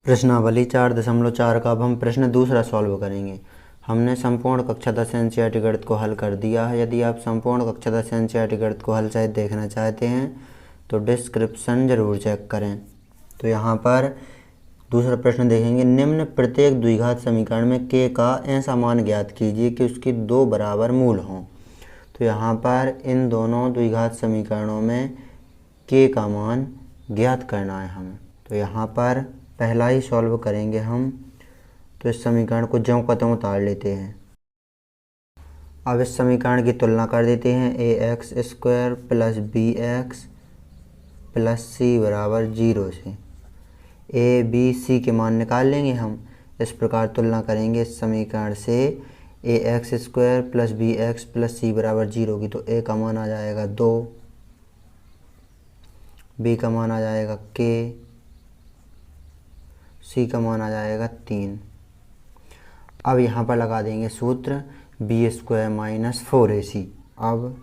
प्रश्नावली 4.4 का अब हम प्रश्न दूसरा सॉल्व करेंगे। हमने संपूर्ण कक्षा 10 एनसीईआरटी गणित को हल कर दिया है। यदि आप संपूर्ण कक्षा 10 एनसीईआरटी गणित को हल सहित देखना चाहते हैं तो डिस्क्रिप्शन ज़रूर चेक करें। तो यहाँ पर दूसरा प्रश्न देखेंगे। निम्न प्रत्येक द्विघात समीकरण में k का ऐसा मान ज्ञात कीजिए कि उसकी दो बराबर मूल हों। तो यहाँ पर इन दोनों द्विघात समीकरणों में k का मान ज्ञात करना है हमें। तो यहाँ पर पहला ही सॉल्व करेंगे हम। तो इस समीकरण को ज्यों का त्यों उतार लेते हैं। अब इस समीकरण की तुलना कर देते हैं। ax square plus bx plus c बराबर 0 से a b c के मान निकाल लेंगे हम। इस प्रकार तुलना करेंगे इस समीकरण से ax square plus bx plus c बराबर 0 की। तो a का मान आ जाएगा 2, b का मान आ जाएगा k, c का मान आ जाएगा 3। अब यहाँ पर लगा देंगे सूत्र बी स्क्वायर माइनस 4ac। अब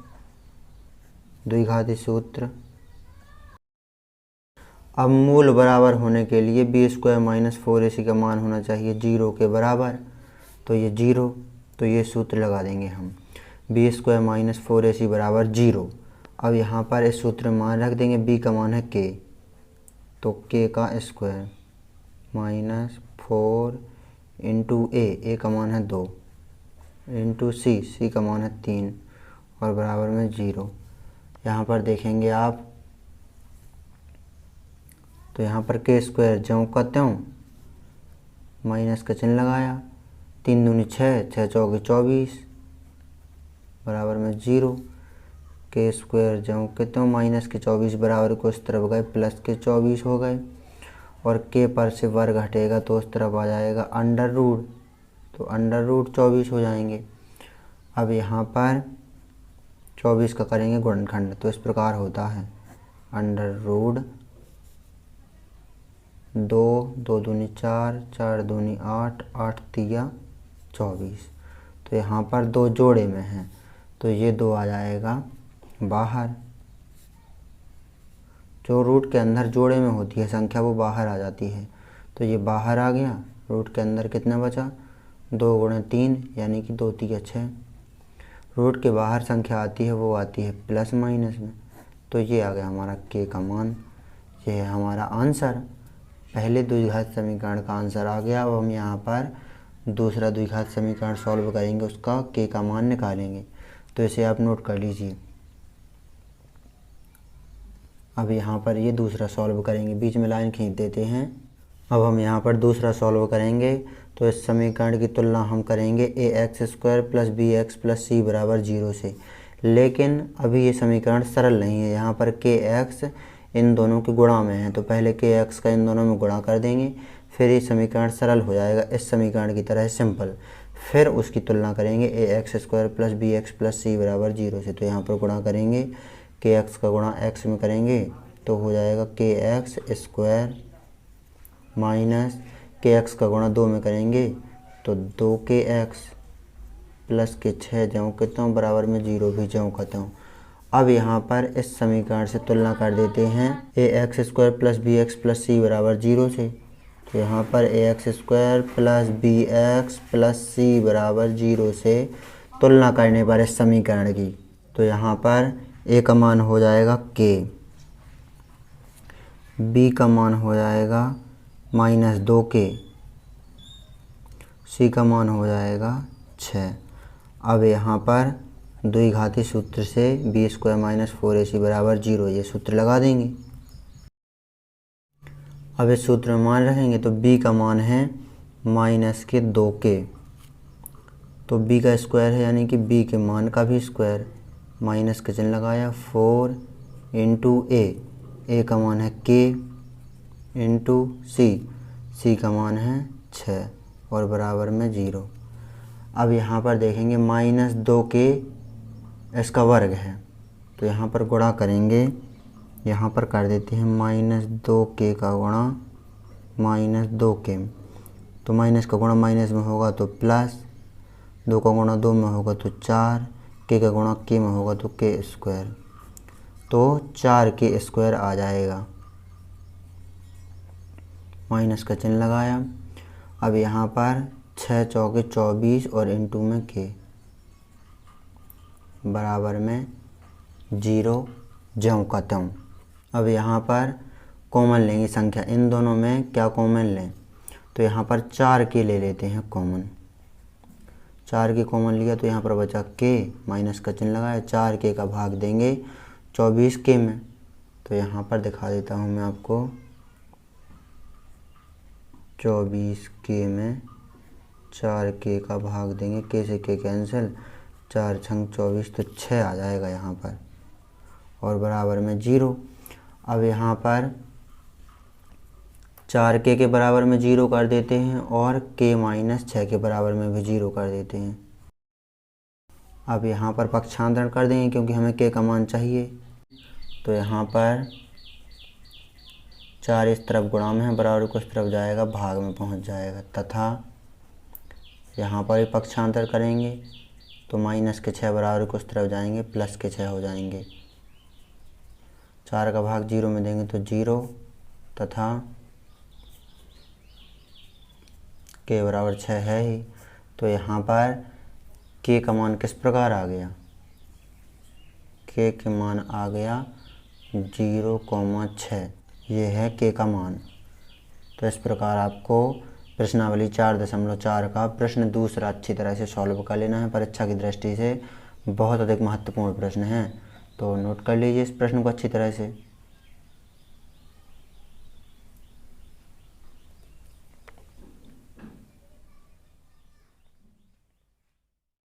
द्विघाती सूत्र। अब मूल बराबर होने के लिए बी स्क्वायर माइनस 4ac का मान होना चाहिए 0 के बराबर। तो ये 0, तो ये सूत्र लगा देंगे हम बी स्क्वायर माइनस 4ac बराबर 0। अब यहाँ पर इस सूत्र में मान रख देंगे। b का मान है k, तो k का स्क्वायर माइनस 4 इंटू a का मान है 2 इंटू c का मान है 3 और बराबर में 0। यहाँ पर देखेंगे आप तो यहाँ पर k स्क्वायर ज्यों का त्यों माइनस का चिन्ह लगाया। 3 दूनी 6, 6 चौके 24 बराबर में 0। k स्क्वायर ज्यों के त्यों माइनस के 24 बराबर को इस तरफ गए प्लस के 24 हो गए और k पर से वर्ग हटेगा तो उस तरफ आ जाएगा अंडर रूट। तो अंडर रूट 24 हो जाएंगे। अब यहाँ पर 24 का करेंगे गुणनखंड। तो इस प्रकार होता है अंडर रूट 2, 2 दूनी 4, 4 दूनी 8, 8 तिया 24। तो यहाँ पर दो जोड़े में हैं तो ये 2 आ जाएगा बाहर। जो रूट के अंदर जोड़े में होती है संख्या वो बाहर आ जाती है। तो ये बाहर आ गया। रूट के अंदर कितना बचा? 2 गुणे 3 यानी कि 2 तिया 6। रूट के बाहर संख्या आती है वो आती है प्लस माइनस में। तो ये आ गया हमारा k का मान। ये है हमारा आंसर। पहले द्विघात समीकरण का आंसर आ गया। अब हम यहाँ पर दूसरा द्विघात समीकरण सॉल्व करेंगे, उसका k का मान निकालेंगे। तो इसे आप नोट कर लीजिए। अब यहाँ पर ये दूसरा सॉल्व करेंगे, बीच में लाइन खींच देते हैं। अब हम यहाँ पर दूसरा सॉल्व करेंगे। तो इस समीकरण की तुलना हम करेंगे ax square plus bx plus c बराबर 0 से। लेकिन अभी ये समीकरण सरल नहीं है। यहाँ पर kx इन दोनों के गुणा में है तो पहले kx का इन दोनों में गुणा कर देंगे, फिर ये समीकरण सरल हो जाएगा इस समीकरण की तरह सिंपल। फिर उसकी तुलना करेंगे ax square plus bx plus c बराबर 0 से। तो यहाँ पर गुणा करेंगे, kx का गुणा x में करेंगे तो हो जाएगा kx स्क्वायर माइनस kx का गुणा 2 में करेंगे तो 2kx प्लस के 6 ज्यों के त्यों बराबर में 0 भी ज्यों का त्यों। अब यहाँ पर इस समीकरण से तुलना कर देते हैं ax square plus bx plus c बराबर 0 से। तो यहाँ पर ax square plus bx plus c बराबर 0 से तुलना करने पर इस समीकरण की, तो यहाँ पर a का मान हो जाएगा k, b का मान हो जाएगा माइनस 2k, c का मान हो जाएगा 6। अब यहाँ पर द्विघाती सूत्र से बी स्क्वायर माइनस 4ac बराबर 0 ये सूत्र लगा देंगे। अब इस सूत्र में मान रखेंगे तो b का मान है माइनस के 2k। तो b का स्क्वायर है यानी कि b के मान का भी स्क्वायर, माइनस का चिन्ह लगाया 4 इंटू a का मान है k इंटू c का मान है 6 और बराबर में 0। अब यहाँ पर देखेंगे माइनस 2k इसका वर्ग है तो यहाँ पर गुणा करेंगे। यहाँ पर कर देते हैं माइनस 2k का गुणा माइनस 2k। तो माइनस का गुणा माइनस में होगा तो प्लस, 2 का गुणा 2 में होगा तो 4, k का गुणा k में होगा तो k स्क्वायर, तो 4k स्क्वायर आ जाएगा। माइनस का चिन्ह लगाया। अब यहाँ पर 6 चौके 24 और इंटू में के बराबर में 0 ज्यों का त्यों। अब यहाँ पर कॉमन लेंगे संख्या, इन दोनों में क्या कॉमन लें, तो यहाँ पर 4 के ले लेते हैं कॉमन। 4 के कॉमन लिया तो यहाँ पर बचा के, माइनस का चिन्ह लगाया। 4 के का भाग देंगे 24 के में, तो यहाँ पर दिखा देता हूँ मैं आपको। 24 के में 4 के का भाग देंगे, के से के कैंसिल, 4 छंग 24 तो 6 आ जाएगा यहाँ पर, और बराबर में 0। अब यहाँ पर 4 के बराबर में 0 कर देते हैं और के माइनस 6 के बराबर में भी 0 कर देते हैं। अब यहाँ पर पक्षांतरण कर देंगे क्योंकि हमें के का मान चाहिए। तो यहाँ पर 4 इस तरफ गुणा में है, बराबर को इस तरफ जाएगा, भाग में पहुँच जाएगा, तथा यहाँ पर भी पक्षांतर करेंगे तो माइनस के 6 बराबर को इस तरफ जाएंगे, प्लस के 6 हो जाएंगे। 4 का भाग 0 में देंगे तो 0, तथा के बराबर 6 है ही। तो यहाँ पर के का मान किस प्रकार आ गया, के के मान आ गया 0,6, ये है के का मान। तो इस प्रकार आपको प्रश्नावली 4.4 का प्रश्न दूसरा अच्छी तरह से सॉल्व कर लेना है। परीक्षा की दृष्टि से बहुत अधिक महत्वपूर्ण प्रश्न है, तो नोट कर लीजिए इस प्रश्न को अच्छी तरह से।